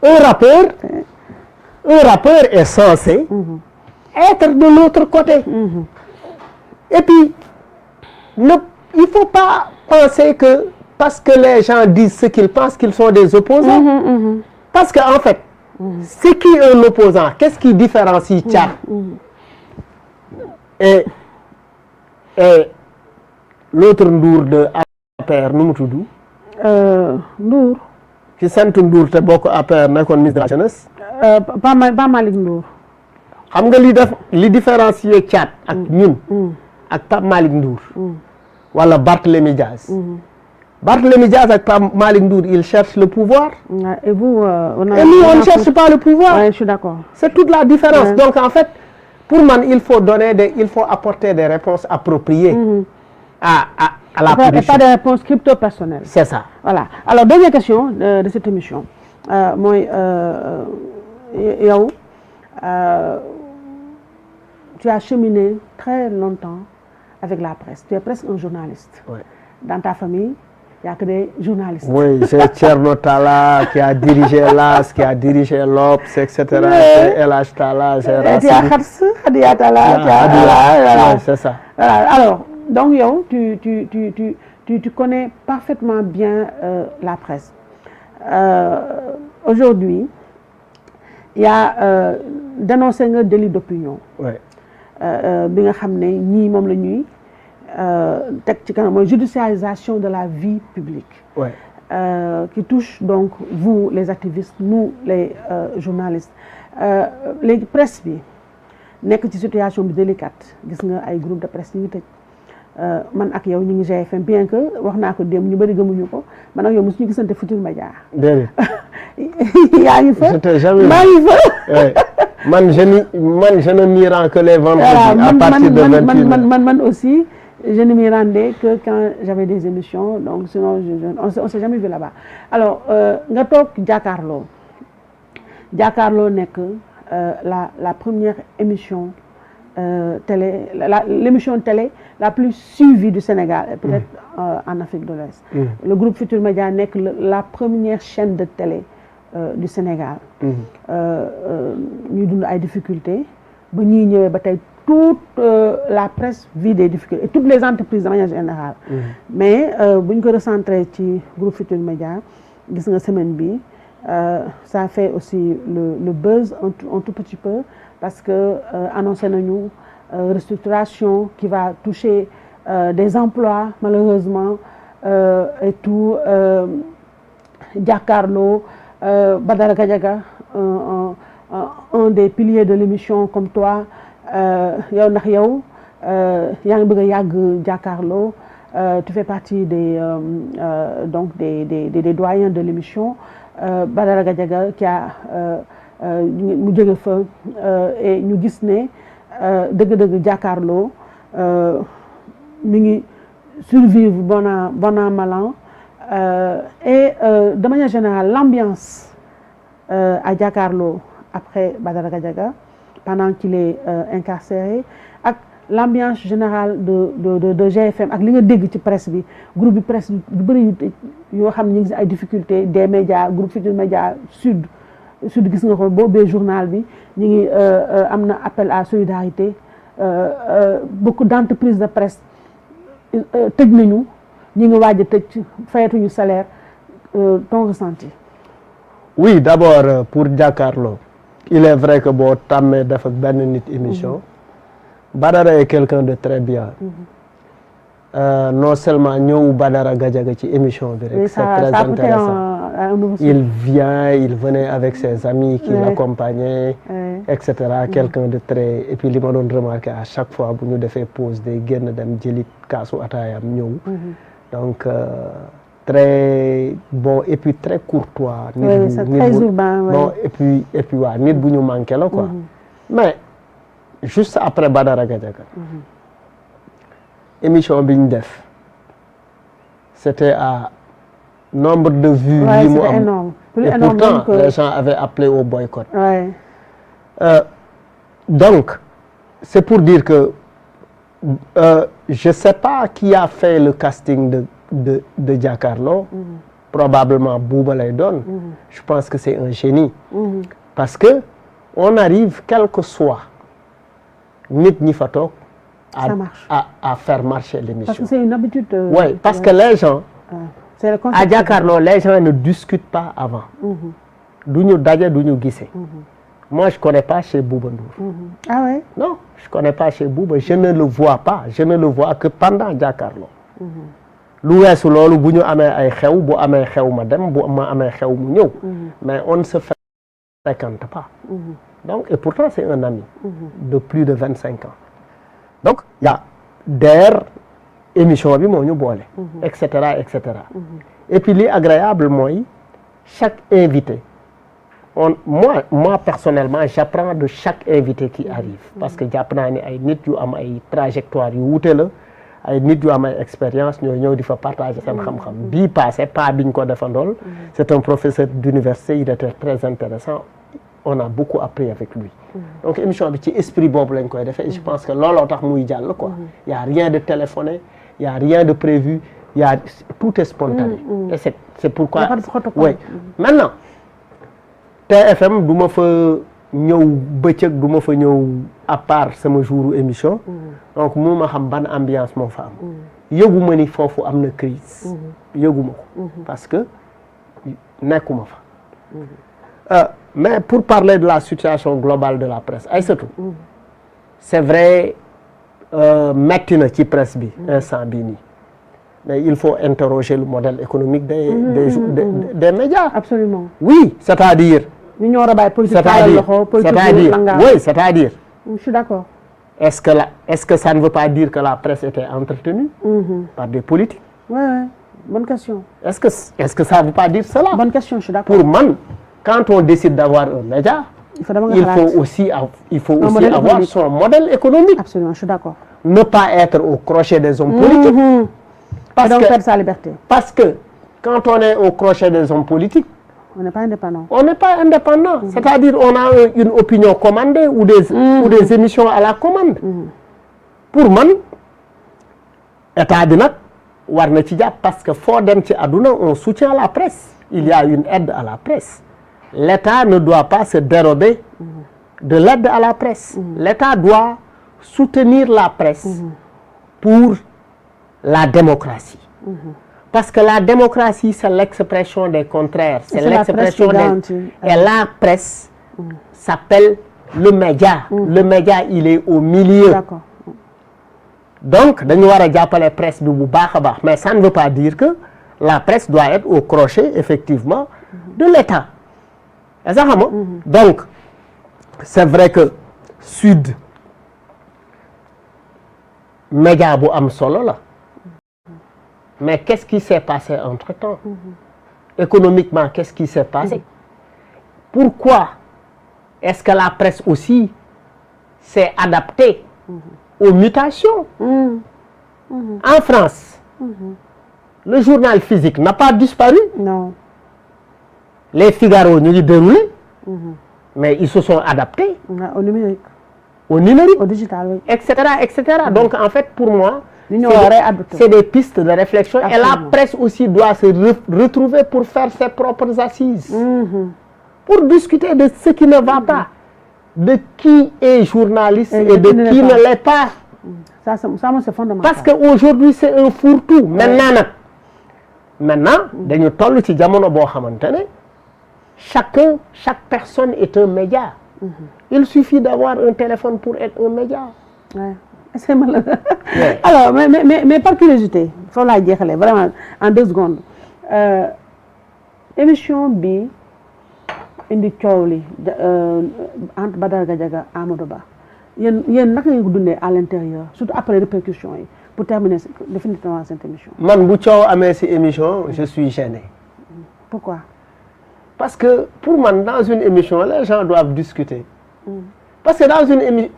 un rappeur est censé être de l'autre côté. Et puis il faut pas penser que parce que les gens disent ce qu'ils pensent qu'ils sont des opposants. Parce que en fait, c'est qui un opposant? Qu'est-ce qui différencie Thiat et l'autre Ndour de APR nu mu tudd? Ndour. Ki sant Ndour te bokk APR nekkoon ministre de la jeunesse. Pas Malick Ndour. xam nga li différencier Thiat ak ñun. ak Pape Malick Ndour. wala Barthélémy Diaz. Barthélémy Diaz ak Pape Malick Ndour il cherche le pouvoir. Et vous et nous on ne cherche pas le pouvoir. Ouais, je suis d'accord. C'est toute la différence. Ouais. Donc en fait pour man il faut apporter des réponses appropriées. à la position. Et pas des réponses crypto-personnelles. C'est ça. Voilà. Alors dernière question de cette émission mooy yow tu as cheminé très longtemps avec la presse. Tu es presque un journaliste. Ouais. Dans ta famille, il n'y a que des journalistes. Oui, j'ai Thierno Talla qui a dirigé l'AS, qui a dirigé l'Obs, etc. Ouais. El Hadj Talla, j'ai Hadia Talla, voilà, c'est ça. Voilà. Alors, donc yow, tu connais parfaitement bien la presse. Aujourd'hui, il y a dénoncé un délit d'opinion. Ouais. Bi nga xam ne ñii moom la ñuy teg ci kanam mooy judiciarisation de la vie publique. Ouais. Qui touche donc vous les activistes, nous les journalistes. Léegi presse bi nekk ci situation bi délicate gis nga ay groupe de presse ñu ngi tëj man ak yow ñu ngi GFM bien que wax naa ko démb ñu bëri gëmuñu ko man ak yow mosuñu gisante Futurs Médias. déedéet. yaa ngi fa. je t'ai jamais maa ngi fa. man je ne m'y rends que les vendredis à partir de 21h. Man aussi je ne m'y rendais que quand j'avais des émissions donc sinon on s'est jamais vu là-bas. Alors nga toog Jakaarlo nekk la première émission télé l'émission télé la plus suivie du Sénégal peut-être en Afrique de l'Ouest. Le groupe Futurs Médias nekk la première chaîne de télé du Sénégal. ñuy dund ay difficultés ba ñuy ñëwee ba tey toute la presse vit des difficultés et toutes les entreprises de manière générale. Mais bu ñu ko recentré ci groupe Futurs Médias gis nga semaine bi ça fait aussi le buzz un tout petit peu parce que annoncé nañu restructuration qui va toucher des emplois malheureusement et tout Jakaarlo Badara Gadiaga un des piliers de l'émission comme toi yow ndax yow yaa ngi bëgg a yàgg Jakaarlo tu fais partie des doyens de l'émission Badara Gadiaga qui a mu jóge fa et ñu gis ne dëgg-dëgg Jakaarlo mi ngi survivre bon an mal an et de manière générale l'ambiance à Jakaarlo après Badara Gadiaga pendant qu'il est incarcéré ak l'ambiance générale de GFM ak li nga dégg ci presse bi groupe bi presse yu bëri yoo xam ne ñu ngi si ay difficultés des médias groupe Futurs Médias Sud gis nga ko boobee journal bi ñu ngi am na appel à solidarité beaucoup d'entreprises de presse tëj nañu ñi ngi waaj a tëj fayatuñu salaire ton ressenti. Oui, d'abord pour Jakaarlo il est vrai que boo tàmmee def ak benn nit émission Badara est quelqu'un de très bien. Non seulement ñëw Badara Gadiaga ci émission bi rek c'est très intéressant. Il venait avec ses amis qui l'accompagnaient etc. Quelqu'un de très et puis li ma doon remarquer à chaque fois bu ñu defee pause day génn dem jëli kaasu ataayam ñëw donc très bon et puis très courtois. C'est très urbain. Bon et puis waa nit bu ñu manqué la quoi. Mais juste après Badara Gadiaga émission bi ñu def c'était à nombre de vues yi mu am et pourtant les gens avaient appelé au boycott. Donc c'est pour dire que je sais pas qui a fait le casting de Jakaarlo probablement Bouba lay doon. Je pense que c'est un génie. Parce que on arrive quel que soit nit ñi fa toog à faire marcher l'émission. Parce que c'est une habitude. Oui, parce que les gens. À Jakaarlo les gens ne discutent pas avant. duñu daje duñu gisee. Moi je connais pas chez Bouba Ndour. Ah ouais? Non, je connais pas chez Bouba, je ne le vois pas, je ne le vois que pendant Jakaarlo. lu weesu loolu bu ñu amee ay xew bu amee xew ma dem bu ma amee xew mu ñëw. Mais on ne se fréquente pas. Donc et pourtant c'est un ami. De plus de 25 ans. Donc y a d'ailleurs émission bi moo ñu boole. et cetera et cetera. Et puis li agréable mooy chaque invité. Moi personnellement j'apprends de chaque invité qui arrive parce que jàpp naa ni ay nit yu am ay trajectoire yu wuute la ay nit yu am ay expérience ñooy ñëw di fa partager seen xam-xam bii passé pas biñ ko defandool c'est un professeur d'université il était très intéressant on a beaucoup appris avec lui donc émission bi ci esprit boobu lañ koy defee et je pense que looloo tax muy jàll quoi y a rien de téléphoné y a rien de prévu y a tout est spontané et c'est pourquoi oui maintenant TFM du ma fa ñëw bëccëg du ma fa ñëw à part sama jouru émission donc mu ma xam ban ambiance moo fa am yëguma ni foofu am na crise yëguma ko parce que nekkuma fa mais pour parler de la situation globale de la presse Aïssatou c'est vrai metti na ci presse bi instant bii nii mais il faut interroger le modèle économique des médias. Absolument. Oui, c'est-à-dire. C'est-à-dire. Je suis d'accord. Est-ce que ça ne veut pas dire que la presse était entretenue par des politiques? Oui, bonne question. Est-ce que ça ne veut pas dire cela? Bonne question, je suis d'accord. Pour moi, quand on décide d'avoir un média, il faut aussi avoir son modèle économique. Absolument, je suis d'accord. Ne pas être au crochet des hommes politiques. Perdre sa liberté. Parce que quand on est au crochet des hommes politiques, on n'est pas indépendant. On n'est pas indépendant. C'est-à-dire on a une opinion commandée ou des émissions à la commande. Pour moi, état bi nag war na ci jàpp parce que foo dem ci àdduna on soutient la presse. Il y a une aide à la presse. L'État ne doit pas se dérober de l'aide à la presse. L'État doit soutenir la presse pour la démocratie. Parce que la démocratie, c'est l'expression des contraires. C'est l'expression des... Et la presse s'appelle le média. Le média, il est au milieu. D'accord. Donc, dañu war a jàppale presse bi bu baax a baax. Mais ça ne veut pas dire que la presse doit être au crochet, effectivement, de l'État. Donc, c'est vrai que Sud, média bu am solo la. Mais qu'est-ce qui s'est passé entre-temps? Économiquement, qu'est-ce qui s'est passé? Pourquoi est-ce que la presse aussi s'est adaptée aux mutations? En France, le journal physique n'a pas disparu. Non. Les Figaro ñu ngi déroulé, mais ils se sont adaptés. Au numérique. Au numérique. Au digital, oui. Etc., etc. Donc, en fait, pour moi, c'est des pistes de réflexion. Absolument. Et la presse aussi doit se retrouver pour faire ses propres assises. Pour discuter de ce qui ne va pas. De qui est journaliste et de qui ne l'est pas. Ça c'est fondamental. Parce qu'aujourd'hui, c'est un fourre-tout. Maintenant, dañu toll ci jamono boo xamante ne chaque personne est un média. Il suffit d'avoir un téléphone pour être un média. Ouais. C'est malheureux. Ouais. Alors, mais par curiosité, il faut la dire vraiment en 2 secondes. Émission bi indi coow li entre Badara Gadiaga Amadou Ba yéen naka ngeen ko dundee à l'intérieur surtout après répercussions yi pour terminer définitivement cette émission. Man bu coow amee ci émission je suis gêné. Pourquoi? Parce que pour moi dans une émission les gens doivent discuter. Parce que dans une émission